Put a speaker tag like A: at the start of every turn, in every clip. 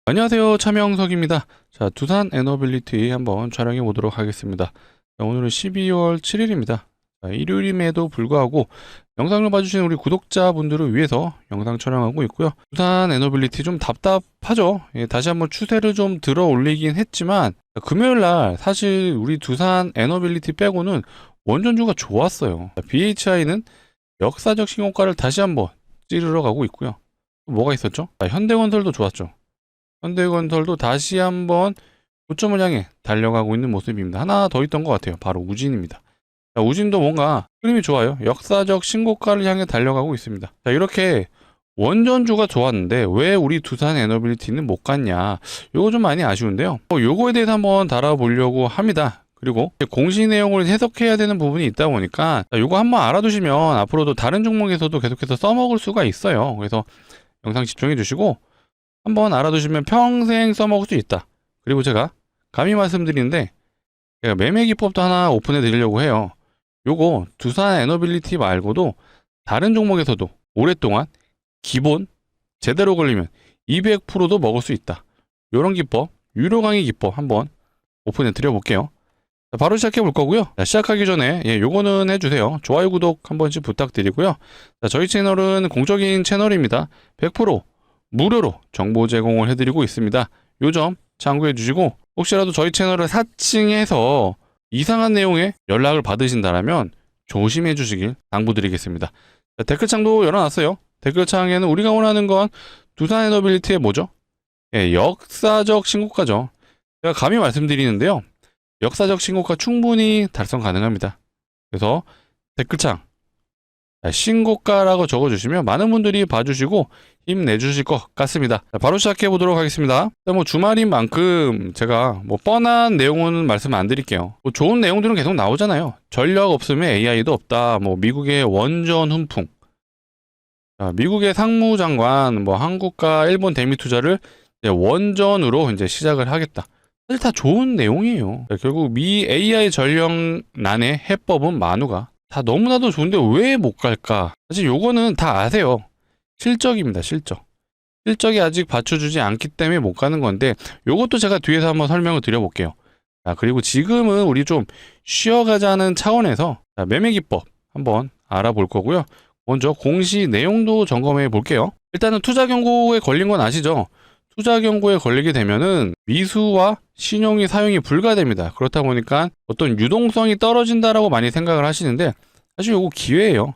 A: 안녕하세요, 차명석입니다. 자, 두산 에너빌리티 한번 촬영해 보도록 하겠습니다. 자, 오늘은 12월 7일입니다. 자, 일요일임에도 불구하고 영상을 봐주시는 우리 구독자분들을 위해서 영상 촬영하고 있고요. 두산 에너빌리티 좀 답답하죠? 예, 다시 한번 추세를 좀 들어 올리긴 했지만 금요일날 사실 우리 두산 에너빌리티 빼고는 원전주가 좋았어요. BHI는 역사적 신고가를 다시 한번 찌르러 가고 있고요. 뭐가 있었죠? 현대건설도 좋았죠. 현대건설도 다시 한번 고점을 향해 달려가고 있는 모습입니다. 하나 더 있던 것 같아요. 바로 우진입니다. 자, 우진도 뭔가 흐름이 좋아요. 역사적 신고가를 향해 달려가고 있습니다. 자, 이렇게 원전주가 좋았는데 왜 우리 두산 에너빌리티는 못 갔냐, 요거 좀 많이 아쉬운데요. 요거에 대해서 한번 다뤄보려고 합니다. 그리고 공시 내용을 해석해야 되는 부분이 있다 보니까 요거 한번 알아두시면 앞으로도 다른 종목에서도 계속해서 써먹을 수가 있어요. 그래서 영상 집중해 주시고 한번 알아두시면 평생 써먹을 수 있다. 그리고 제가 감히 말씀드리는데 제가 매매 기법도 하나 오픈해 드리려고 해요. 요거 두산 에너빌리티 말고도 다른 종목에서도 오랫동안 기본 제대로 걸리면 200%도 먹을 수 있다. 요런 기법, 유료 강의 기법 한번 오픈해 드려 볼게요. 자, 바로 시작해 볼 거고요. 자, 시작하기 전에 요거는 해주세요. 좋아요, 구독 한 번씩 부탁드리고요. 자, 저희 채널은 공적인 채널입니다. 100% 무료로 정보 제공을 해드리고 있습니다. 요 점 참고해 주시고, 혹시라도 저희 채널을 사칭해서 이상한 내용의 연락을 받으신다면 조심해 주시길 당부드리겠습니다. 자, 댓글창도 열어놨어요. 댓글창에는 우리가 원하는 건 두산 에너빌리티의 뭐죠? 예, 역사적 신고가죠. 제가 감히 말씀드리는데요. 역사적 신고가 충분히 달성 가능합니다. 그래서 댓글창 신고가라고 적어주시면 많은 분들이 봐주시고 힘내주실 것 같습니다. 자, 바로 시작해 보도록 하겠습니다. 뭐 주말인 만큼 제가 뭐 뻔한 내용은 말씀 안 드릴게요. 뭐 좋은 내용들은 계속 나오잖아요. 전력 없으면 AI도 없다. 뭐 미국의 원전 훈풍. 자, 미국의 상무장관 뭐 한국과 일본 대미 투자를 이제 원전으로 이제 시작을 하겠다. 사실 다 좋은 내용이에요. 자, 결국 미 AI 전력난의 해법은 만우가 다 너무나도 좋은데 왜 못 갈까? 사실 요거는 다 아세요. 실적입니다, 실적. 실적이 아직 받쳐주지 않기 때문에 못 가는 건데, 요것도 제가 뒤에서 한번 설명을 드려볼게요. 자, 그리고 지금은 우리 좀 쉬어가자는 차원에서 매매 기법 한번 알아볼 거고요. 먼저 공시 내용도 점검해 볼게요. 일단은 투자 경고에 걸린 건 아시죠? 투자 경고에 걸리게 되면은 미수와 신용이 사용이 불가됩니다. 그렇다 보니까 어떤 유동성이 떨어진다라고 많이 생각을 하시는데 사실 요거 기회예요.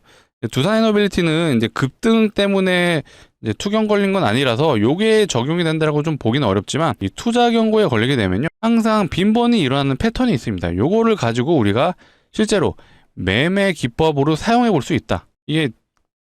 A: 두산 에너빌리티는 이제 급등 때문에 이제 투경 걸린 건 아니라서 요게 적용이 된다라고 좀 보기는 어렵지만 이 투자 경고에 걸리게 되면요, 항상 빈번히 일어나는 패턴이 있습니다. 요거를 가지고 우리가 실제로 매매 기법으로 사용해 볼 수 있다. 이게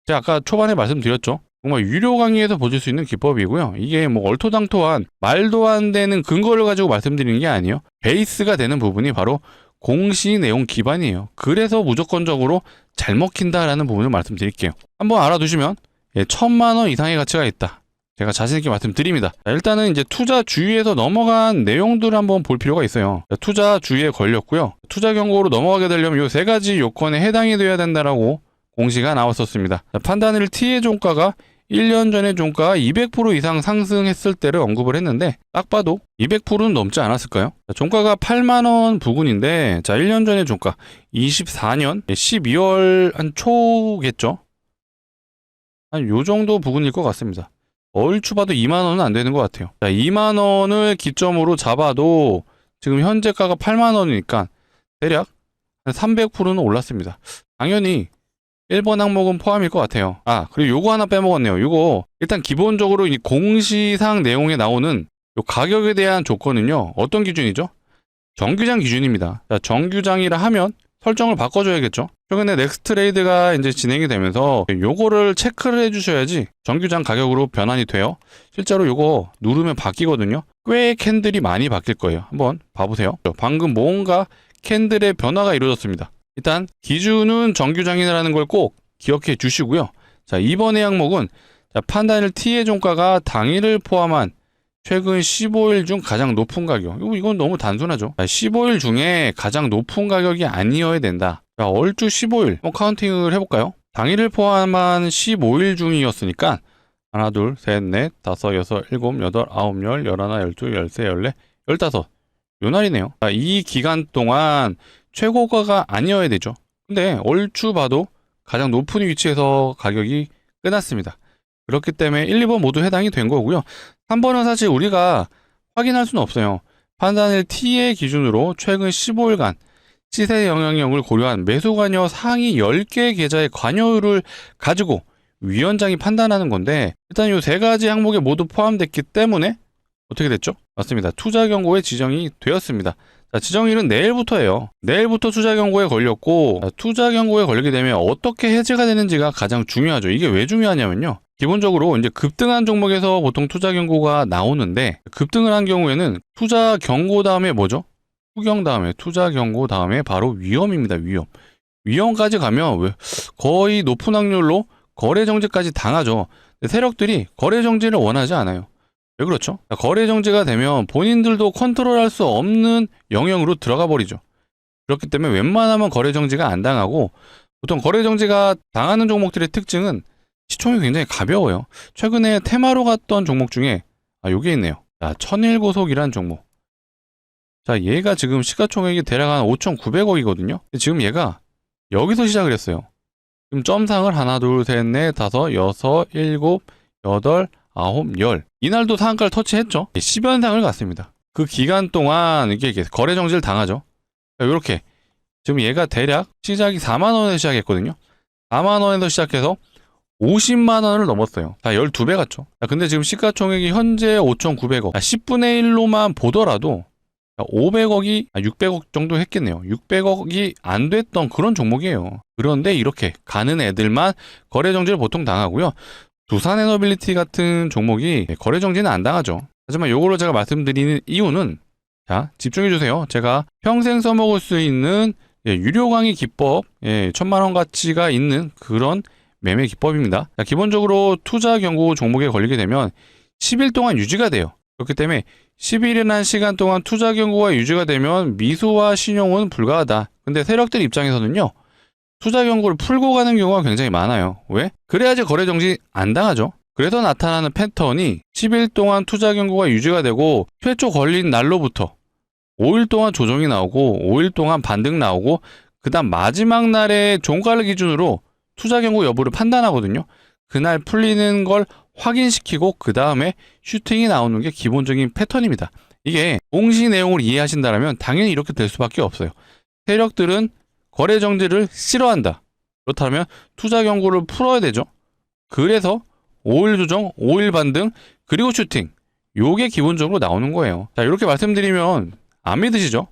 A: 제가 아까 초반에 말씀드렸죠. 정말 유료 강의에서 보실 수 있는 기법이고요. 이게 뭐 얼토당토한 말도 안 되는 근거를 가지고 말씀드리는 게 아니에요. 베이스가 되는 부분이 바로 공시 내용 기반이에요. 그래서 무조건적으로 잘 먹힌다라는 부분을 말씀드릴게요. 한번 알아두시면 1,000만 원 이상의 가치가 있다. 제가 자신있게 말씀드립니다. 자, 일단은 이제 투자 주의에서 넘어간 내용들을 한번 볼 필요가 있어요. 자, 투자 주의에 걸렸고요. 투자 경고로 넘어가게 되려면 이 세 가지 요건에 해당이 되어야 된다라고 공시가 나왔었습니다. 자, 판단일 T의 종가가 1년 전에 종가가 200% 이상 상승했을 때를 언급을 했는데 딱 봐도 200%는 넘지 않았을까요? 자, 종가가 8만원 부근인데 자, 1년 전에 종가 24년 12월 한 초겠죠? 한 요 정도 부근일 것 같습니다. 얼추 봐도 2만원은 안 되는 것 같아요. 자, 2만원을 기점으로 잡아도 지금 현재가가 8만원이니까 대략 한 300%는 올랐습니다. 당연히 1번 항목은 포함일 것 같아요. 아, 그리고 요거 하나 빼먹었네요. 요거 일단 기본적으로 이 공시상 내용에 나오는 요 가격에 대한 조건은요, 어떤 기준이죠? 정규장 기준입니다. 자, 정규장이라 하면 설정을 바꿔줘야겠죠. 최근에 넥스트레이드가 이제 진행이 되면서 요거를 체크를 해주셔야지 정규장 가격으로 변환이 돼요. 실제로 요거 누르면 바뀌거든요. 꽤 캔들이 많이 바뀔 거예요. 한번 봐보세요. 방금 뭔가 캔들의 변화가 이루어졌습니다. 일단 기준은 정규장이라는 걸 꼭 기억해 주시고요. 자, 이번의 항목은 판단일 T의 종가가 당일을 포함한 최근 15일 중 가장 높은 가격. 이건 너무 단순하죠. 15일 중에 가장 높은 가격이 아니어야 된다. 자, 얼추 15일 카운팅을 해볼까요? 당일을 포함한 15일 중이었으니까 하나, 둘, 셋, 넷, 다섯, 여섯, 일곱, 여덟, 아홉, 열, 열하나, 열둘, 열세, 열네, 열다섯. 요 날이네요. 이 기간 동안 최고가가 아니어야 되죠. 근데 얼추 봐도 가장 높은 위치에서 가격이 끝났습니다. 그렇기 때문에 1, 2번 모두 해당이 된 거고요. 3번은 사실 우리가 확인할 수는 없어요. 판단일 T의 기준으로 최근 15일간 시세 영향력을 고려한 매수 관여 상위 10개 계좌의 관여율을 가지고 위원장이 판단하는 건데, 일단 이 세 가지 항목에 모두 포함됐기 때문에 어떻게 됐죠? 맞습니다. 투자 경고에 지정이 되었습니다. 자, 지정일은 내일부터예요. 내일부터 투자 경고에 걸렸고, 투자 경고에 걸리게 되면 어떻게 해지가 되는지가 가장 중요하죠. 이게 왜 중요하냐면요. 기본적으로 이제 급등한 종목에서 보통 투자 경고가 나오는데, 급등을 한 경우에는 투자 경고 다음에 뭐죠? 투경 다음에, 투자 경고 다음에 바로 위험입니다. 위험. 위험까지 가면 왜 거의 높은 확률로 거래 정지까지 당하죠. 세력들이 거래 정지를 원하지 않아요. 왜 그렇죠? 거래 정지가 되면 본인들도 컨트롤할 수 없는 영역으로 들어가 버리죠. 그렇기 때문에 웬만하면 거래 정지가 안 당하고, 보통 거래 정지가 당하는 종목들의 특징은 시총이 굉장히 가벼워요. 최근에 테마로 갔던 종목 중에 요게 있네요. 자, 천일고속이란 종목. 자, 얘가 지금 시가총액이 대략 한 5,900억이거든요. 지금 얘가 여기서 시작을 했어요. 지금 점상을 하나, 둘, 셋, 넷, 다섯, 여섯, 일곱, 여덟, 아홉, 열. 이날도 상한가를 터치했죠. 10연상을 갔습니다. 그 기간 동안 이게 거래 정지를 당하죠. 이렇게 지금 얘가 대략 시작이 4만 원에 시작했거든요. 4만 원에서 시작해서 50만 원을 넘었어요. 자, 12배 갔죠. 자, 근데 지금 시가총액이 현재 5,900억. 10분의 1로만 보더라도 500억이 600억 정도 했겠네요. 600억이 안 됐던 그런 종목이에요. 그런데 이렇게 가는 애들만 거래 정지를 보통 당하고요. 두산에너빌리티 같은 종목이 거래 정지는 안 당하죠. 하지만 요거를 제가 말씀드리는 이유는, 자, 집중해주세요. 제가 평생 써먹을 수 있는 유료 강의 기법, 1,000만 원 가치가 있는 그런 매매 기법입니다. 자, 기본적으로 투자 경고 종목에 걸리게 되면 10일 동안 유지가 돼요. 그렇기 때문에 10일이라는 시간 동안 투자 경고가 유지가 되면 미수와 신용은 불가하다. 근데 세력들 입장에서는요, 투자 경고를 풀고 가는 경우가 굉장히 많아요. 왜? 그래야지 거래 정지 안 당하죠. 그래서 나타나는 패턴이 10일 동안 투자 경고가 유지가 되고, 최초 걸린 날로부터 5일 동안 조정이 나오고 5일 동안 반등 나오고, 그 다음 마지막 날의 종가를 기준으로 투자 경고 여부를 판단하거든요. 그날 풀리는 걸 확인시키고 그 다음에 슈팅이 나오는 게 기본적인 패턴입니다. 이게 공시 내용을 이해하신다면 당연히 이렇게 될 수밖에 없어요. 세력들은 거래 정지를 싫어한다. 그렇다면 투자 경고를 풀어야 되죠. 그래서 5일 조정, 5일 반등, 그리고 슈팅. 요게 기본적으로 나오는 거예요. 자, 이렇게 말씀드리면 안 믿으시죠?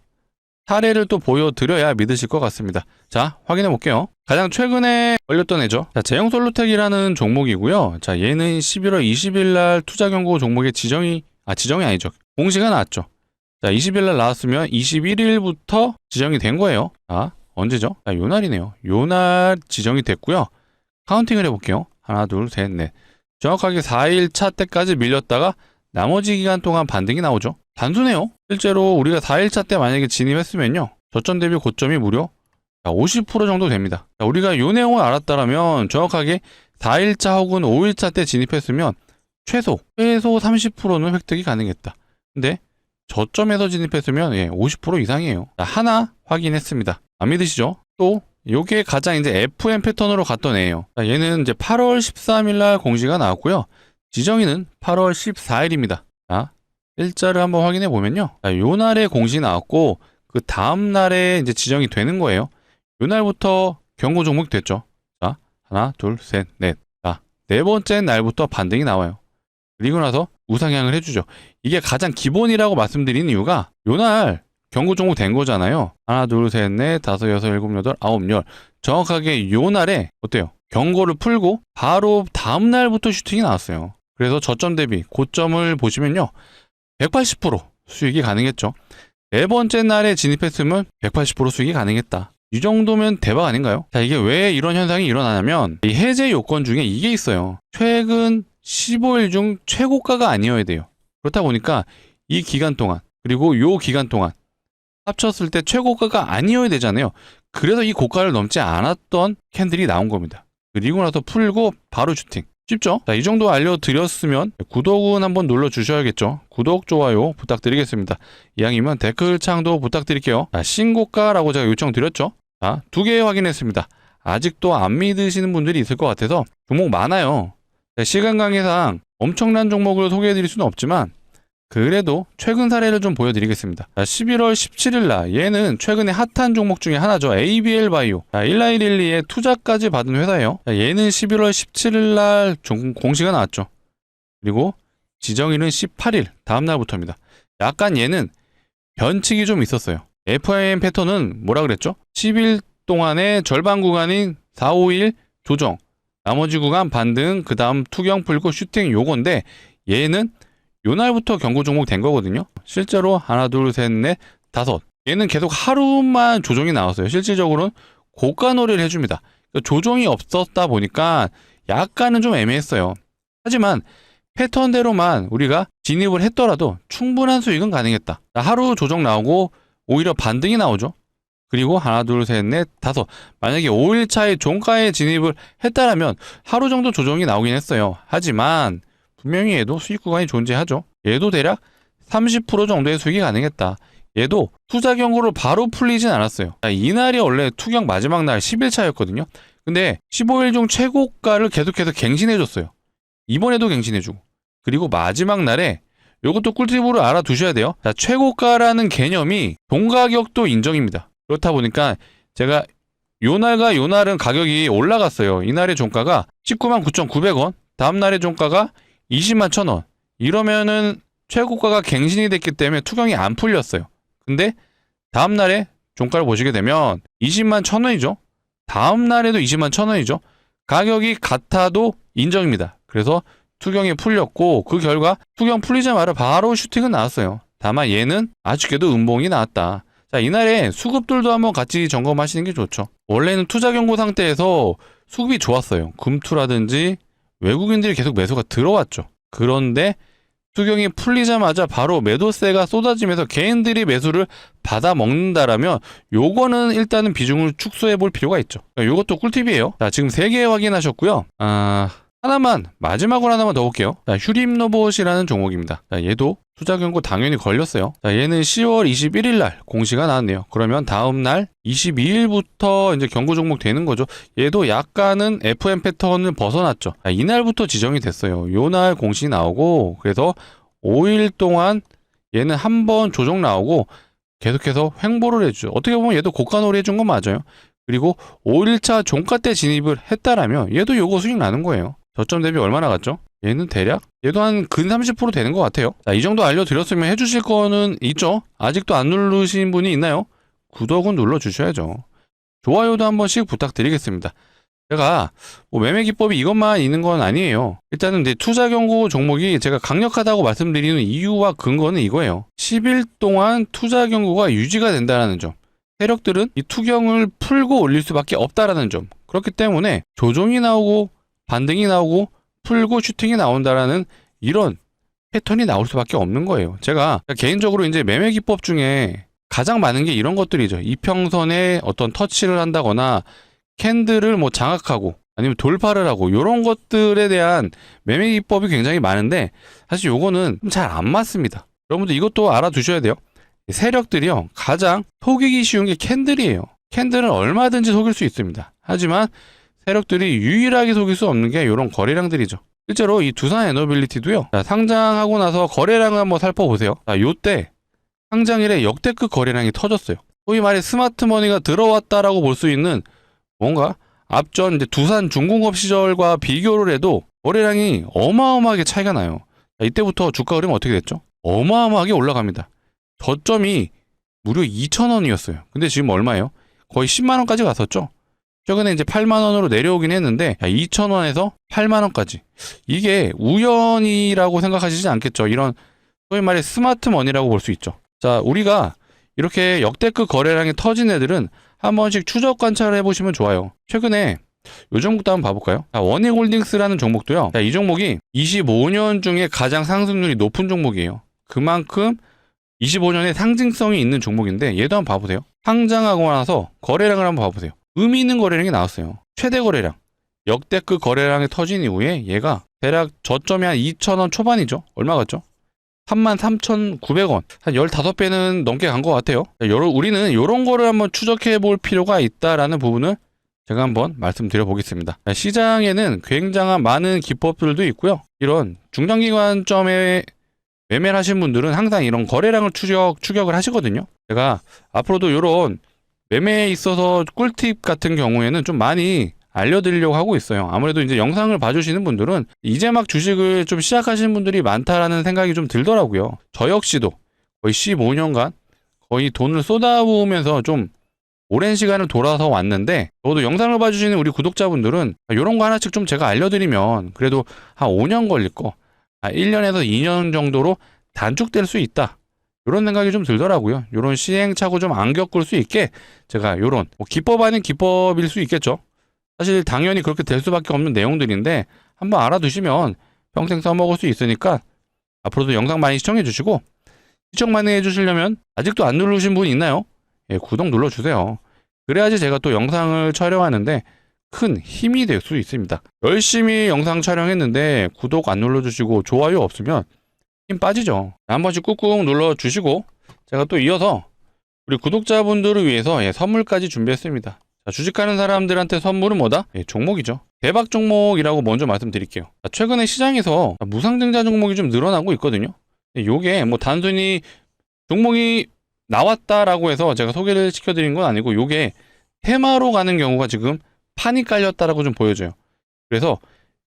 A: 사례를 또 보여드려야 믿으실 것 같습니다. 자, 확인해 볼게요. 가장 최근에 걸렸던 애죠. 자, 제형솔루텍이라는 종목이고요. 자, 얘는 11월 20일 날 투자 경고 종목의 지정이 아니죠. 공시가 나왔죠. 자, 20일 날 나왔으면 21일부터 지정이 된 거예요. 자, 언제죠? 자, 요 날이네요. 요 날 지정이 됐고요. 카운팅을 해볼게요. 하나, 둘, 셋, 넷. 정확하게 4일 차 때까지 밀렸다가 나머지 기간 동안 반등이 나오죠. 단순해요. 실제로 우리가 4일차 때 만약에 진입했으면요, 저점 대비 고점이 무려 50% 정도 됩니다. 우리가 이 내용을 알았다면 정확하게 4일차 혹은 5일차 때 진입했으면 최소 30%는 획득이 가능했다. 근데 저점에서 진입했으면 50% 이상이에요. 하나 확인했습니다. 안 믿으시죠? 또 요게 가장 이제 FM 패턴으로 갔던 애예요. 얘는 이제 8월 13일 날 공시가 나왔고요. 지정일은 8월 14일입니다. 자, 일자를 한번 확인해 보면요. 자, 요 날에 공시 나왔고, 그 다음 날에 이제 지정이 되는 거예요. 요 날부터 경고 종목 됐죠. 자, 하나, 둘, 셋, 넷. 자, 네 번째 날부터 반등이 나와요. 그리고 나서 우상향을 해주죠. 이게 가장 기본이라고 말씀드리는 이유가, 요 날 경고 종목 된 거잖아요. 하나, 둘, 셋, 넷, 다섯, 여섯, 일곱, 여덟, 아홉, 열. 정확하게 요 날에 어때요? 경고를 풀고 바로 다음 날부터 슈팅이 나왔어요. 그래서 저점 대비 고점을 보시면요, 180% 수익이 가능했죠. 네 번째 날에 진입했으면 180% 수익이 가능했다. 이 정도면 대박 아닌가요? 자, 이게 왜 이런 현상이 일어나냐면, 이 해제 요건 중에 이게 있어요. 최근 15일 중 최고가가 아니어야 돼요. 그렇다 보니까 이 기간 동안, 그리고 요 기간 동안 합쳤을 때 최고가가 아니어야 되잖아요. 그래서 이 고가를 넘지 않았던 캔들이 나온 겁니다. 그리고 나서 풀고 바로 슈팅. 쉽죠? 자, 이 정도 알려드렸으면 구독은 한번 눌러주셔야겠죠. 구독, 좋아요 부탁드리겠습니다. 이왕이면 댓글창도 부탁드릴게요. 자, 신고가라고 제가 요청드렸죠. 자, 2개 확인했습니다. 아직도 안 믿으시는 분들이 있을 것 같아서 종목 많아요. 시간 관계상 엄청난 종목을 소개해드릴 수는 없지만 그래도 최근 사례를 좀 보여드리겠습니다. 11월 17일날 얘는 최근에 핫한 종목 중에 하나죠. ABL 바이오 1912에 투자까지 받은 회사예요. 얘는 11월 17일날 공시가 나왔죠. 그리고 지정일은 18일 다음날부터입니다. 약간 얘는 변칙이 좀 있었어요. FIM 패턴은 뭐라 그랬죠? 10일 동안의 절반 구간인 4, 5일 조정, 나머지 구간 반등, 그 다음 투경 풀고 슈팅 요건데 얘는 요날부터 경고 종목 된 거거든요. 실제로 하나, 둘, 셋, 넷, 다섯. 얘는 계속 하루만 조정이 나왔어요. 실질적으로는 고가 놀이를 해줍니다. 조정이 없었다 보니까 약간은 좀 애매했어요. 하지만 패턴대로만 우리가 진입을 했더라도 충분한 수익은 가능했다. 하루 조정 나오고 오히려 반등이 나오죠. 그리고 하나, 둘, 셋, 넷, 다섯. 만약에 5일차에 종가에 진입을 했다라면 하루 정도 조정이 나오긴 했어요. 하지만 분명히 얘도 수익 구간이 존재하죠. 얘도 대략 30% 정도의 수익이 가능했다. 얘도 투자 경고를 바로 풀리진 않았어요. 이날이 원래 투경 마지막 날 10일차였거든요. 근데 15일 중 최고가를 계속해서 갱신해줬어요. 이번에도 갱신해주고. 그리고 마지막 날에 이것도 꿀팁으로 알아두셔야 돼요. 자, 최고가라는 개념이 동가격도 인정입니다. 그렇다 보니까 제가 요날과 요날은 가격이 올라갔어요. 이날의 종가가 19만 9,900원, 다음날의 종가가 20만 1,000원. 이러면은 최고가가 갱신이 됐기 때문에 투경이 안 풀렸어요. 근데 다음날에 종가를 보시게 되면 20만 1,000원이죠. 다음날에도 20만 1,000원이죠. 가격이 같아도 인정입니다. 그래서 투경이 풀렸고 그 결과 투경 풀리자마자 바로 슈팅은 나왔어요. 다만 얘는 아쉽게도 음봉이 나왔다. 자, 이날에 수급들도 한번 같이 점검하시는 게 좋죠. 원래는 투자 경고 상태에서 수급이 좋았어요. 금투라든지 외국인들이 계속 매수가 들어왔죠. 그런데 투경이 풀리자마자 바로 매도세가 쏟아지면서 개인들이 매수를 받아 먹는다라면 요거는 일단은 비중을 축소해 볼 필요가 있죠. 요것도 꿀팁이에요. 자, 지금 3개 확인하셨고요. 마지막으로 하나만 더 볼게요. 자, 휴림로봇이라는 종목입니다. 자, 얘도 투자 경고 당연히 걸렸어요. 자, 얘는 10월 21일 날 공시가 나왔네요. 그러면 다음 날 22일부터 이제 경고 종목 되는 거죠. 얘도 약간은 FM 패턴을 벗어났죠. 자, 이날부터 지정이 됐어요. 요날 공시 나오고 그래서 5일 동안 얘는 한번 조정 나오고 계속해서 횡보를 해주죠. 어떻게 보면 얘도 고가놀이 해준 건 맞아요. 그리고 5일차 종가 때 진입을 했다라면 얘도 요거 수익 나는 거예요. 저점 대비 얼마나 갔죠? 얘는 대략 얘도 한 근 30% 되는 것 같아요. 자, 이 정도 알려드렸으면 해주실 거는 있죠? 아직도 안 누르신 분이 있나요? 구독은 눌러주셔야죠. 좋아요도 한 번씩 부탁드리겠습니다. 제가 매매 기법이 이것만 있는 건 아니에요. 일단은 이제 투자 경고 종목이 제가 강력하다고 말씀드리는 이유와 근거는 이거예요. 10일 동안 투자 경고가 유지가 된다는 점. 세력들은 이 투경을 풀고 올릴 수밖에 없다라는 점. 그렇기 때문에 조정이 나오고 반등이 나오고 풀고 슈팅이 나온다라는 이런 패턴이 나올 수밖에 없는 거예요. 제가 개인적으로 이제 매매 기법 중에 가장 많은 게 이런 것들이죠. 이평선에 어떤 터치를 한다거나 캔들을 뭐 장악하고 아니면 돌파를 하고 이런 것들에 대한 매매 기법이 굉장히 많은데 사실 요거는 잘 안 맞습니다. 여러분들 이것도 알아두셔야 돼요. 세력들이요, 가장 속이기 쉬운 게 캔들이에요. 캔들은 얼마든지 속일 수 있습니다. 하지만 세력들이 유일하게 속일 수 없는 게 이런 거래량들이죠. 실제로 이 두산 에너빌리티도요. 자, 상장하고 나서 거래량을 한번 살펴보세요. 자, 요때 상장일에 역대급 거래량이 터졌어요. 소위 말해 스마트머니가 들어왔다라고 볼 수 있는 뭔가 앞전 이제 두산 중공업 시절과 비교를 해도 거래량이 어마어마하게 차이가 나요. 자, 이때부터 주가 흐름 어떻게 됐죠? 어마어마하게 올라갑니다. 저점이 무려 2,000원이었어요. 근데 지금 얼마예요? 거의 10만원까지 갔었죠? 최근에 이제 8만원으로 내려오긴 했는데 2,000원에서 8만원까지. 이게 우연이라고 생각하시지 않겠죠? 이런 소위 말해 스마트머니라고 볼 수 있죠. 자, 우리가 이렇게 역대급 거래량이 터진 애들은 한 번씩 추적 관찰을 해보시면 좋아요. 최근에 요 종목도 한번 봐볼까요? 원익홀딩스라는 종목도요. 자, 이 종목이 25년 중에 가장 상승률이 높은 종목이에요. 그만큼 25년의 상징성이 있는 종목인데 얘도 한번 봐보세요. 상장하고 나서 거래량을 한번 봐보세요. 의미 있는 거래량이 나왔어요. 최대 거래량 역대급 거래량이 터진 이후에 얘가 대략 저점이 한 2,000원 초반이죠. 얼마 같죠? 33,900원. 한 15배는 넘게 간 것 같아요. 우리는 이런 거를 한번 추적해 볼 필요가 있다라는 부분을 제가 한번 말씀드려 보겠습니다. 시장에는 굉장한 많은 기법들도 있고요. 이런 중장기관점에 매매를 하신 분들은 항상 이런 거래량을 추격을 하시거든요. 제가 앞으로도 이런 매매에 있어서 꿀팁 같은 경우에는 좀 많이 알려드리려고 하고 있어요. 아무래도 이제 영상을 봐주시는 분들은 이제 막 주식을 좀 시작하시는 분들이 많다라는 생각이 좀 들더라고요. 저 역시도 거의 15년간 거의 돈을 쏟아부으면서 좀 오랜 시간을 돌아서 왔는데, 저도 영상을 봐주시는 우리 구독자분들은 이런 거 하나씩 좀 제가 알려드리면 그래도 한 5년 걸릴 거 1년에서 2년 정도로 단축될 수 있다, 이런 생각이 좀 들더라고요. 이런 시행착오 좀 안 겪을 수 있게 제가 이런 기법 아닌 기법일 수 있겠죠. 사실 당연히 그렇게 될 수밖에 없는 내용들인데 한번 알아두시면 평생 써먹을 수 있으니까 앞으로도 영상 많이 시청해 주시고, 시청 많이 해주시려면 아직도 안 누르신 분 있나요? 예, 구독 눌러주세요. 그래야지 제가 또 영상을 촬영하는데 큰 힘이 될 수 있습니다. 열심히 영상 촬영했는데 구독 안 눌러주시고 좋아요 없으면 힘 빠지죠. 한 번씩 꾹꾹 눌러주시고, 제가 또 이어서 우리 구독자분들을 위해서 선물까지 준비했습니다. 자, 주식하는 사람들한테 선물은 뭐다? 종목이죠. 대박 종목이라고 먼저 말씀드릴게요. 자, 최근에 시장에서 무상증자 종목이 좀 늘어나고 있거든요. 요게 뭐 단순히 종목이 나왔다라고 해서 제가 소개를 시켜드린 건 아니고, 요게 테마로 가는 경우가 지금 판이 깔렸다라고 좀 보여져요. 그래서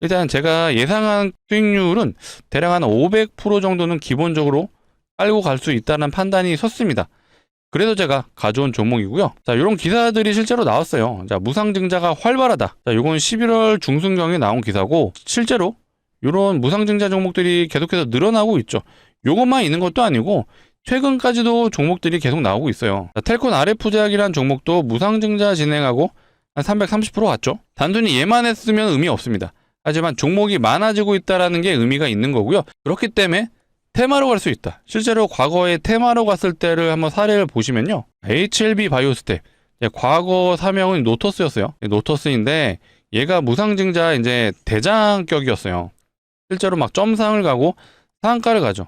A: 일단 제가 예상한 수익률은 대략 한 500% 정도는 기본적으로 깔고 갈 수 있다는 판단이 섰습니다. 그래서 제가 가져온 종목이고요. 자, 이런 기사들이 실제로 나왔어요. 자, 무상증자가 활발하다. 자, 요건 11월 중순경에 나온 기사고, 실제로 이런 무상증자 종목들이 계속해서 늘어나고 있죠. 요것만 있는 것도 아니고 최근까지도 종목들이 계속 나오고 있어요. 자, 텔콘 RF 제약이라는 종목도 무상증자 진행하고 한 330% 갔죠. 단순히 얘만 했으면 의미 없습니다. 하지만 종목이 많아지고 있다는 게 의미가 있는 거고요. 그렇기 때문에 테마로 갈 수 있다. 실제로 과거에 테마로 갔을 때를 한번 사례를 보시면요. HLB 바이오스텝. 과거 사명은 노터스였어요. 노터스인데 얘가 무상증자 이제 대장격이었어요. 실제로 막 점상을 가고 상한가를 가죠.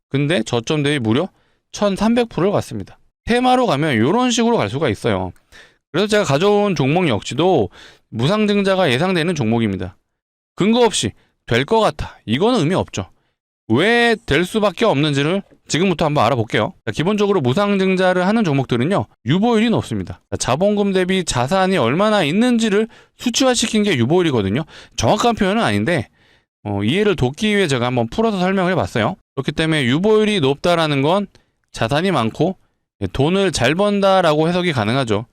A: 근데 저점 대비 무려 1300%를 갔습니다. 테마로 가면 이런 식으로 갈 수가 있어요. 그래서 제가 가져온 종목 역시도 무상증자가 예상되는 종목입니다. 근거 없이 될 것 같아, 이거는 의미 없죠. 왜 될 수밖에 없는지를 지금부터 한번 알아볼게요. 기본적으로 무상증자를 하는 종목들은요, 유보율이 높습니다. 자본금 대비 자산이 얼마나 있는지를 수치화시킨 게 유보율이거든요. 정확한 표현은 아닌데 이해를 돕기 위해 제가 한번 풀어서 설명을 해봤어요. 그렇기 때문에 유보율이 높다라는 건 자산이 많고 돈을 잘 번다라고 해석이 가능하죠.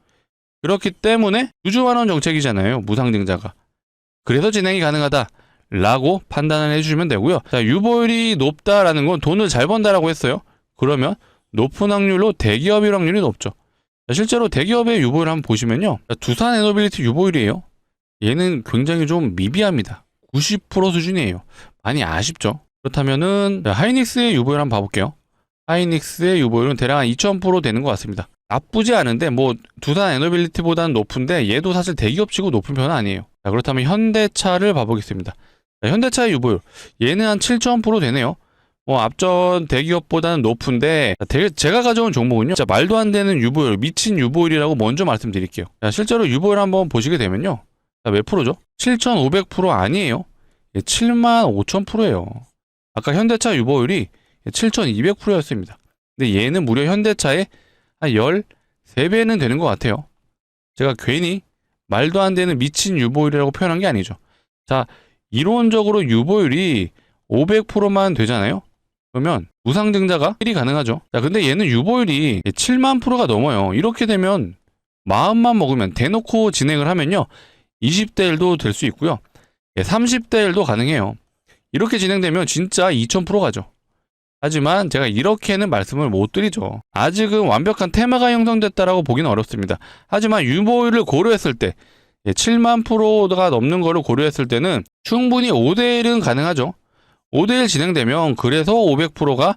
A: 그렇기 때문에 유주환원 정책이잖아요, 무상증자가. 그래서 진행이 가능하다라고 판단을 해주시면 되고요. 자, 유보율이 높다라는 건 돈을 잘 번다라고 했어요. 그러면 높은 확률로 대기업일 확률이 높죠. 자, 실제로 대기업의 유보율 한번 보시면요. 자, 두산 에너빌리티 유보율이에요. 얘는 굉장히 좀 미비합니다. 90% 수준이에요. 많이 아쉽죠. 그렇다면은 하이닉스의 유보율 한번 봐볼게요. 하이닉스의 유보율은 대략 한 2000% 되는 것 같습니다. 나쁘지 않은데 뭐 두산 에너빌리티보다는 높은데 얘도 사실 대기업치고 높은 편은 아니에요. 자, 그렇다면 현대차를 봐보겠습니다. 자, 현대차의 유보율 얘는 한 7000% 되네요. 앞전 대기업보다는 높은데, 제가 가져온 종목은요, 진짜 말도 안 되는 유보율, 미친 유보율이라고 먼저 말씀드릴게요. 자, 실제로 유보율 한번 보시게 되면요, 자, 몇 프로죠? 7500% 아니에요. 75000%예요. 아까 현대차 유보율이 7200%였습니다. 근데 얘는 무려 현대차의 한 13배는 되는 것 같아요. 제가 괜히 말도 안 되는 미친 유보율이라고 표현한 게 아니죠. 자, 이론적으로 유보율이 500%만 되잖아요. 그러면 무상증자가 1이 가능하죠. 자, 근데 얘는 유보율이 7만 프로가 넘어요. 이렇게 되면 마음만 먹으면 대놓고 진행을 하면요, 20대 1도 될 수 있고요, 30대 1도 가능해요. 이렇게 진행되면 진짜 2000% 가죠. 하지만 제가 이렇게는 말씀을 못 드리죠. 아직은 완벽한 테마가 형성됐다라고 보기는 어렵습니다. 하지만 유보율을 고려했을 때 7만 프로가 넘는 거를 고려했을 때는 충분히 5대1은 가능하죠. 5대1 진행되면 그래서 500%가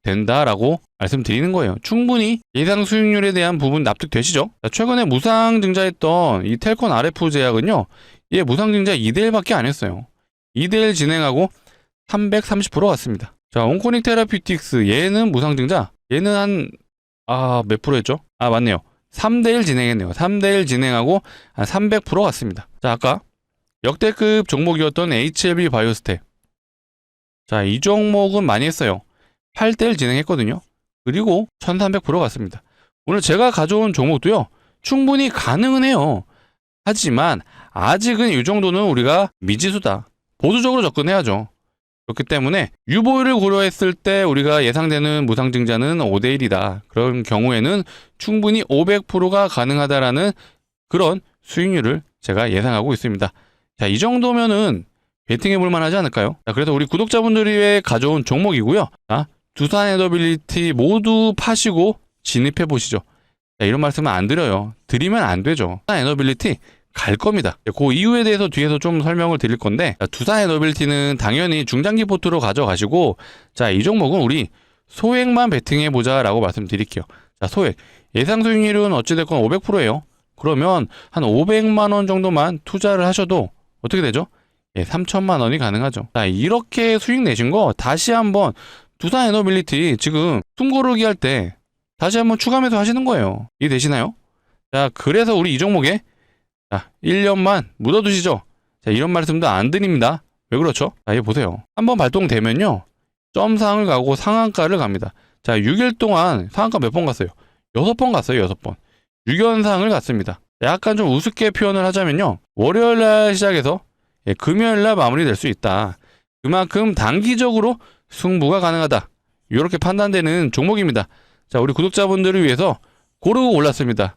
A: 된다라고 말씀드리는 거예요. 충분히 예상 수익률에 대한 부분 납득되시죠? 최근에 무상증자했던 이 텔콘 RF 제약은요, 얘 무상증자 2대1밖에 안 했어요. 2대1 진행하고 330% 갔습니다. 자, 온코닉 테라피틱스 얘는 무상증자. 얘는 몇 프로 했죠? 맞네요. 3대1 진행했네요. 3대1 진행하고 한 300% 갔습니다. 자, 아까 역대급 종목이었던 HLB 바이오스텝. 자, 이 종목은 많이 했어요. 8대1 진행했거든요. 그리고 1300% 갔습니다. 오늘 제가 가져온 종목도요, 충분히 가능은 해요. 하지만 아직은 이 정도는 우리가 미지수다. 보수적으로 접근해야죠. 그렇기 때문에 유보율을 고려했을 때 우리가 예상되는 무상증자는 5대1이다. 그런 경우에는 충분히 500%가 가능하다라는 그런 수익률을 제가 예상하고 있습니다. 자, 이 정도면은 베팅해 볼 만하지 않을까요? 자, 그래서 우리 구독자분들이 위해 가져온 종목이고요. 자, 두산 에너빌리티 모두 파시고 진입해 보시죠. 자, 이런 말씀은 안 드려요. 드리면 안 되죠. 두산 에너빌리티 갈 겁니다. 그 이유에 대해서 뒤에서 좀 설명을 드릴 건데, 자, 두산 에너빌리티는 당연히 중장기 포트로 가져가시고, 자, 이 종목은 우리 소액만 베팅해 보자라고 말씀드릴게요. 자, 소액 예상 수익률은 어찌됐건 500%예요. 그러면 한 500만 원 정도만 투자를 하셔도 어떻게 되죠? 3천만 원이 가능하죠. 자, 이렇게 수익 내신 거 다시 한번 두산 에너빌리티 지금 숨고르기 할 때 다시 한번 추가 매수 하시는 거예요. 이해되시나요? 자, 그래서 우리 이 종목에 1년만 묻어두시죠. 자, 이런 말씀도 안 드립니다. 왜 그렇죠? 자, 이거 보세요. 한번 발동되면요, 점상을 가고 상한가를 갑니다. 자, 6일 동안 상한가 몇 번 갔어요? 6번 갔어요. 6번. 6연상을 갔습니다. 약간 좀 우습게 표현을 하자면요, 월요일날 시작해서 금요일날 마무리될 수 있다. 그만큼 단기적으로 승부가 가능하다. 이렇게 판단되는 종목입니다. 자, 우리 구독자분들을 위해서 고르고 올랐습니다.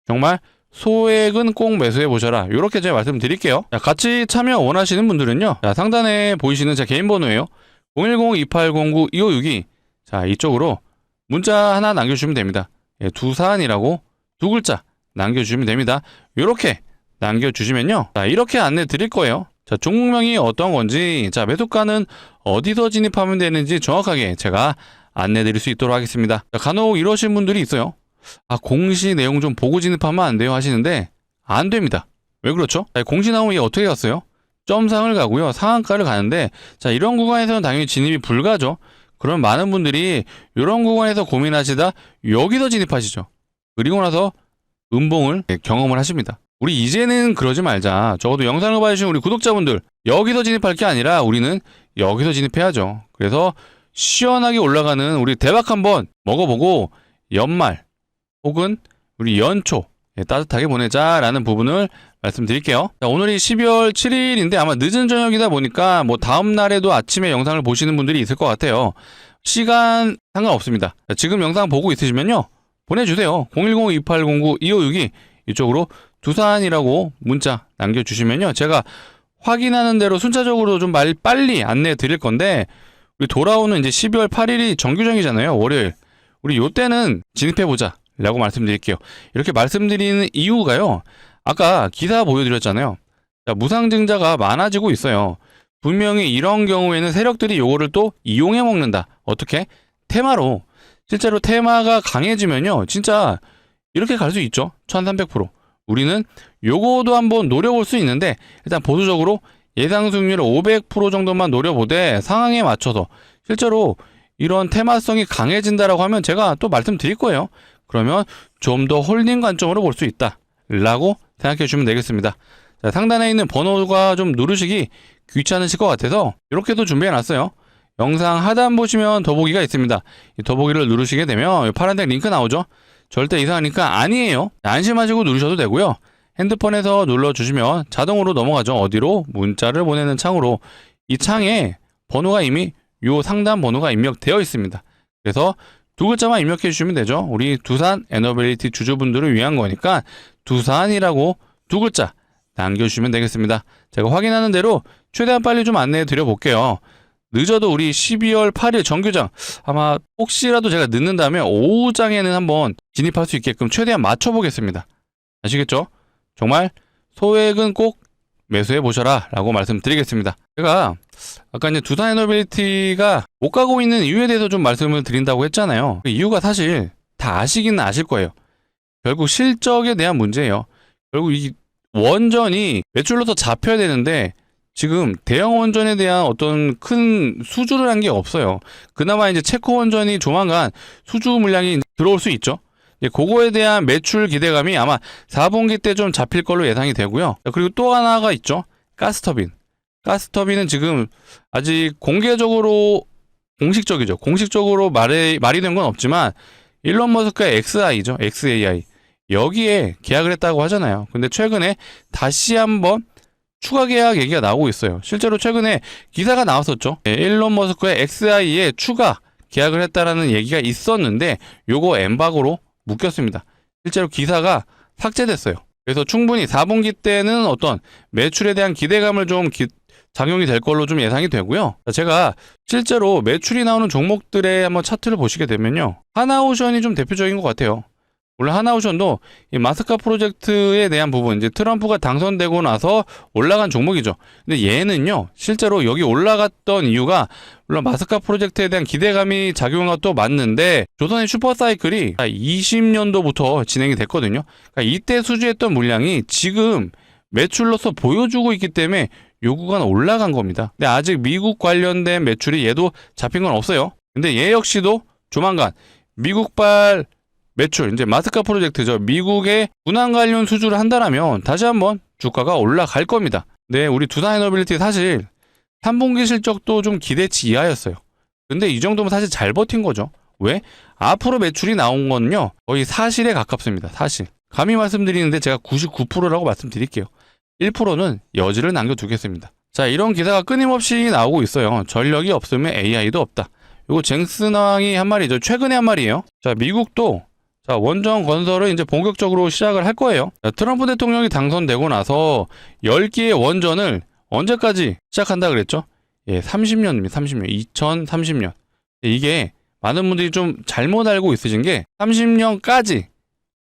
A: 정말 소액은 꼭 매수해 보셔라. 이렇게 제가 말씀드릴게요. 자, 같이 참여 원하시는 분들은요, 자, 상단에 보이시는 제 개인 번호예요. 010-2809-2562. 자, 이쪽으로 문자 하나 남겨주시면 됩니다. 두산이라고 두 글자 남겨주시면 됩니다. 이렇게 남겨주시면요, 자, 이렇게 안내 드릴 거예요. 자, 종목명이 어떤 건지, 자, 매수가는 어디서 진입하면 되는지 정확하게 제가 안내 드릴 수 있도록 하겠습니다. 자, 간혹 이러신 분들이 있어요. 공시 내용 좀 보고 진입하면 안 돼요 하시는데, 안 됩니다. 왜 그렇죠? 자, 공시 나오면 이게 어떻게 갔어요? 점상을 가고요, 상한가를 가는데, 자, 이런 구간에서는 당연히 진입이 불가죠. 그럼 많은 분들이 이런 구간에서 고민하시다 여기서 진입하시죠. 그리고 나서 음봉을 경험을 하십니다. 우리 이제는 그러지 말자. 적어도 영상을 봐주신 우리 구독자분들, 여기서 진입할 게 아니라 우리는 여기서 진입해야죠. 그래서 시원하게 올라가는 우리 대박 한번 먹어보고 연말 혹은 우리 연초 따뜻하게 보내자라는 부분을 말씀드릴게요. 자, 오늘이 12월 7일인데 아마 늦은 저녁이다 보니까 뭐 다음 날에도 아침에 영상을 보시는 분들이 있을 것 같아요. 시간 상관없습니다. 자, 지금 영상 보고 있으시면요, 보내주세요. 010-2809-2562 이쪽으로 두산이라고 문자 남겨주시면요, 제가 확인하는 대로 순차적으로 좀 빨리 안내 드릴 건데, 우리 돌아오는 이제 12월 8일이 정규정이잖아요. 월요일. 우리 요때는 진입해보자 라고 말씀드릴게요. 이렇게 말씀드리는 이유가요, 아까 기사 보여드렸잖아요. 자, 무상증자가 많아지고 있어요. 분명히 이런 경우에는 세력들이 요거를 또 이용해 먹는다. 어떻게? 테마로. 실제로 테마가 강해지면요, 진짜 이렇게 갈 수 있죠. 1300%. 우리는 요거도 한번 노려볼 수 있는데, 일단 보수적으로 예상 수익률 500% 정도만 노려보되 상황에 맞춰서, 실제로 이런 테마성이 강해진다라고 하면 제가 또 말씀드릴 거예요. 그러면 좀 더 홀딩 관점으로 볼 수 있다 라고 생각해 주시면 되겠습니다. 자, 상단에 있는 번호가 좀 누르시기 귀찮으실 것 같아서 이렇게도 준비해 놨어요. 영상 하단 보시면 더보기가 있습니다. 이 더보기를 누르시게 되면 파란색 링크 나오죠. 절대 이상한 링크 아니에요. 안심하시고 누르셔도 되고요. 핸드폰에서 눌러주시면 자동으로 넘어가죠. 어디로? 문자를 보내는 창으로. 이 창에 번호가 이미 요 상단 번호가 입력되어 있습니다. 그래서 두 글자만 입력해 주시면 되죠. 우리 두산 에너빌리티 주주분들을 위한 거니까 두산이라고 두 글자 남겨주시면 되겠습니다. 제가 확인하는 대로 최대한 빨리 좀 안내해 드려 볼게요. 늦어도 우리 12월 8일 정규장, 아마 혹시라도 제가 늦는다면 오후장에는 한번 진입할 수 있게끔 최대한 맞춰보겠습니다. 아시겠죠? 정말 소액은 꼭 매수해 보셔라 라고 말씀드리겠습니다. 제가 아까 이제 두산 에너빌리티가 못 가고 있는 이유에 대해서 좀 말씀을 드린다고 했잖아요. 그 이유가 사실 다 아시기는 아실 거예요. 결국 실적에 대한 문제예요. 결국 이 원전이 매출로서 잡혀야 되는데 지금 대형 원전에 대한 어떤 큰 수주를 한 게 없어요. 그나마 이제 체코 원전이 조만간 수주 물량이 들어올 수 있죠. 그거에 대한 매출 기대감이 아마 4분기 때 좀 잡힐 걸로 예상이 되고요. 그리고 또 하나가 있죠. 가스터빈. 가스터빈은 지금 아직 공개적으로 공식적이죠. 공식적으로 말이 된 건 없지만 일론 머스크의 XI죠. XAI. 여기에 계약을 했다고 하잖아요. 근데 최근에 다시 한번 추가 계약 얘기가 나오고 있어요. 실제로 최근에 기사가 나왔었죠. 일론 머스크의 XI에 추가 계약을 했다라는 얘기가 있었는데 요거 엠바고로 묶였습니다. 실제로 기사가 삭제됐어요. 그래서 충분히 4분기 때는 어떤 매출에 대한 기대감을 좀 작용이 될 걸로 좀 예상이 되고요. 제가 실제로 매출이 나오는 종목들의 한번 차트를 보시게 되면요. 하나오션이 좀 대표적인 것 같아요. 물론 하나오션도 이 마스카 프로젝트에 대한 부분, 이제 트럼프가 당선되고 나서 올라간 종목이죠. 근데 얘는요, 실제로 여기 올라갔던 이유가 물론 마스카 프로젝트에 대한 기대감이 작용한 것도 맞는데 조선의 슈퍼사이클이 20년도부터 진행이 됐거든요. 그러니까 이때 수주했던 물량이 지금 매출로서 보여주고 있기 때문에 요 구간 올라간 겁니다. 근데 아직 미국 관련된 매출이 얘도 잡힌 건 없어요. 근데 얘 역시도 조만간 미국발 매출, 이제 마스카 프로젝트죠. 미국의 군함 관련 수주를 한다라면 다시 한번 주가가 올라갈 겁니다. 네, 우리 두산에너빌리티 사실 3분기 실적도 좀 기대치 이하였어요. 근데 이 정도면 사실 잘 버틴 거죠. 왜? 앞으로 매출이 나온 건요, 거의 사실에 가깝습니다. 사실. 감히 말씀드리는데 제가 99%라고 말씀드릴게요. 1%는 여지를 남겨두겠습니다. 자, 이런 기사가 끊임없이 나오고 있어요. 전력이 없으면 AI도 없다. 이거 쟁스낭이 한 말이죠. 최근에 한 말이에요. 자, 미국도 원전 건설을 이제 본격적으로 시작을 할 거예요. 자, 트럼프 대통령이 당선되고 나서 10개의 원전을 언제까지 시작한다 그랬죠? 예, 30년입니다. 30년. 2030년. 이게 많은 분들이 좀 잘못 알고 있으신 게 30년까지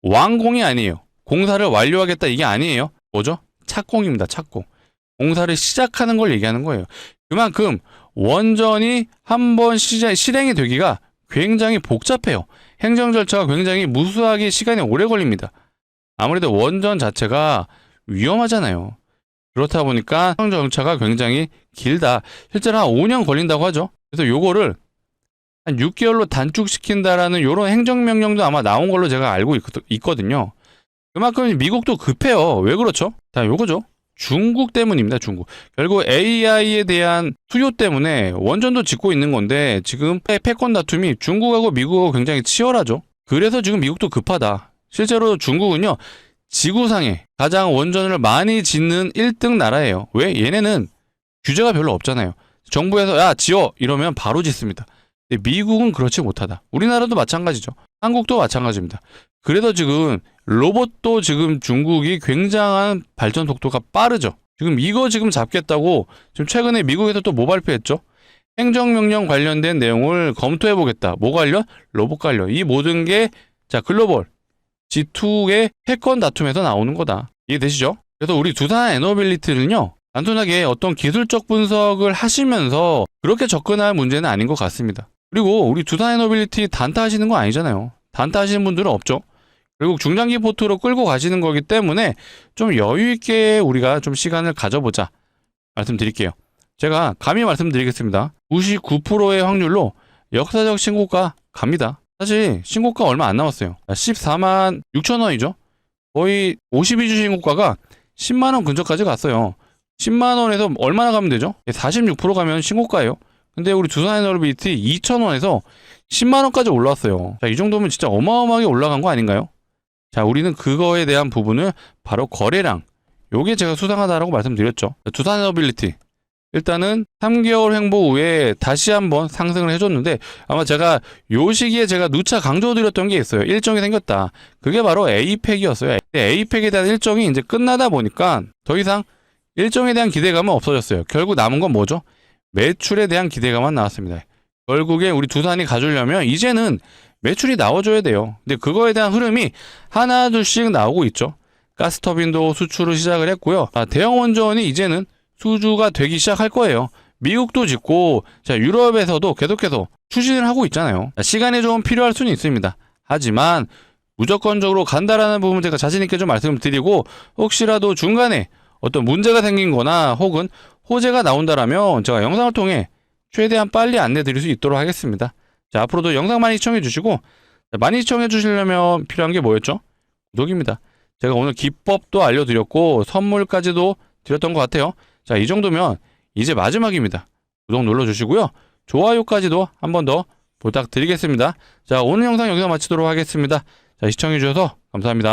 A: 완공이 아니에요. 공사를 완료하겠다 이게 아니에요. 뭐죠? 착공입니다. 착공. 공사를 시작하는 걸 얘기하는 거예요. 그만큼 원전이 한번 실행이 되기가 굉장히 복잡해요. 행정 절차가 굉장히 무수하게 시간이 오래 걸립니다. 아무래도 원전 자체가 위험하잖아요. 그렇다 보니까 행정 절차가 굉장히 길다. 실제로 한 5년 걸린다고 하죠. 그래서 요거를 한 6개월로 단축시킨다라는 요런 행정명령도 아마 나온 걸로 제가 알고 있거든요. 그만큼 미국도 급해요. 왜 그렇죠? 자, 요거죠. 중국 때문입니다. 중국. 결국 AI에 대한 수요 때문에 원전도 짓고 있는 건데 지금 패권 다툼이 중국하고 미국하고 굉장히 치열하죠. 그래서 지금 미국도 급하다. 실제로 중국은요, 지구상에 가장 원전을 많이 짓는 1등 나라예요. 왜? 얘네는 규제가 별로 없잖아요. 정부에서 야 지어 이러면 바로 짓습니다. 근데 미국은 그렇지 못하다. 우리나라도 마찬가지죠. 한국도 마찬가지입니다. 그래서 지금 로봇도 지금 중국이 굉장한 발전 속도가 빠르죠. 이거 잡겠다고 지금 최근에 미국에서 또 뭐 발표했죠? 행정명령 관련된 내용을 검토해보겠다. 뭐 관련? 로봇 관련. 이 모든 게 글로벌 G2의 패권 다툼에서 나오는 거다. 이해되시죠? 그래서 우리 두산에너빌리티는요, 단순하게 어떤 기술적 분석을 하시면서 그렇게 접근할 문제는 아닌 것 같습니다. 그리고 우리 두산에너빌리티 단타 하시는 거 아니잖아요. 단타 하시는 분들은 없죠. 결국 중장기 포트로 끌고 가시는 거기 때문에 좀 여유 있게 우리가 좀 시간을 가져보자 말씀드릴게요. 제가 감히 말씀드리겠습니다. 99%의 확률로 역사적 신고가 갑니다. 사실 신고가 얼마 안 남았어요. 14만 6천 원이죠. 거의 52주 신고가가 10만 원 근처까지 갔어요. 10만 원에서 얼마나 가면 되죠? 46% 가면 신고가예요. 근데 우리 두산에너빌리티 2천 원에서 10만 원까지 올라왔어요. 자, 이 정도면 진짜 어마어마하게 올라간 거 아닌가요? 자, 우리는 그거에 대한 부분을 바로 거래량, 요게 제가 수상하다라고 말씀드렸죠. 두산에너빌리티 일단은 3개월 횡보 후에 다시 한번 상승을 해줬는데 아마 제가 요 시기에 제가 누차 강조드렸던 게 있어요. 일정이 생겼다. 그게 바로 APEC이었어요. APEC에 대한 일정이 이제 끝나다 보니까 더 이상 일정에 대한 기대감은 없어졌어요. 결국 남은 건 뭐죠? 매출에 대한 기대감만 나왔습니다. 결국에 우리 두산이 가주려면 이제는 매출이 나와줘야 돼요. 근데 그거에 대한 흐름이 하나 둘씩 나오고 있죠. 가스터빈도 수출을 시작을 했고요. 대형 원전이 이제는 수주가 되기 시작할 거예요. 미국도 짓고 유럽에서도 계속해서 추진을 하고 있잖아요. 시간이 좀 필요할 수는 있습니다. 하지만 무조건적으로 간다라는 부분 제가 자신있게 좀 말씀드리고, 혹시라도 중간에 어떤 문제가 생긴 거나 혹은 호재가 나온다라면 제가 영상을 통해 최대한 빨리 안내 드릴 수 있도록 하겠습니다. 자, 앞으로도 영상 많이 시청해 주시고, 많이 시청해 주시려면 필요한 게 뭐였죠? 구독입니다. 제가 오늘 기법도 알려드렸고 선물까지도 드렸던 것 같아요. 자, 이 정도면 이제 마지막입니다. 구독 눌러주시고요. 좋아요까지도 한 번 더 부탁드리겠습니다. 자, 오늘 영상 여기서 마치도록 하겠습니다. 자, 시청해주셔서 감사합니다.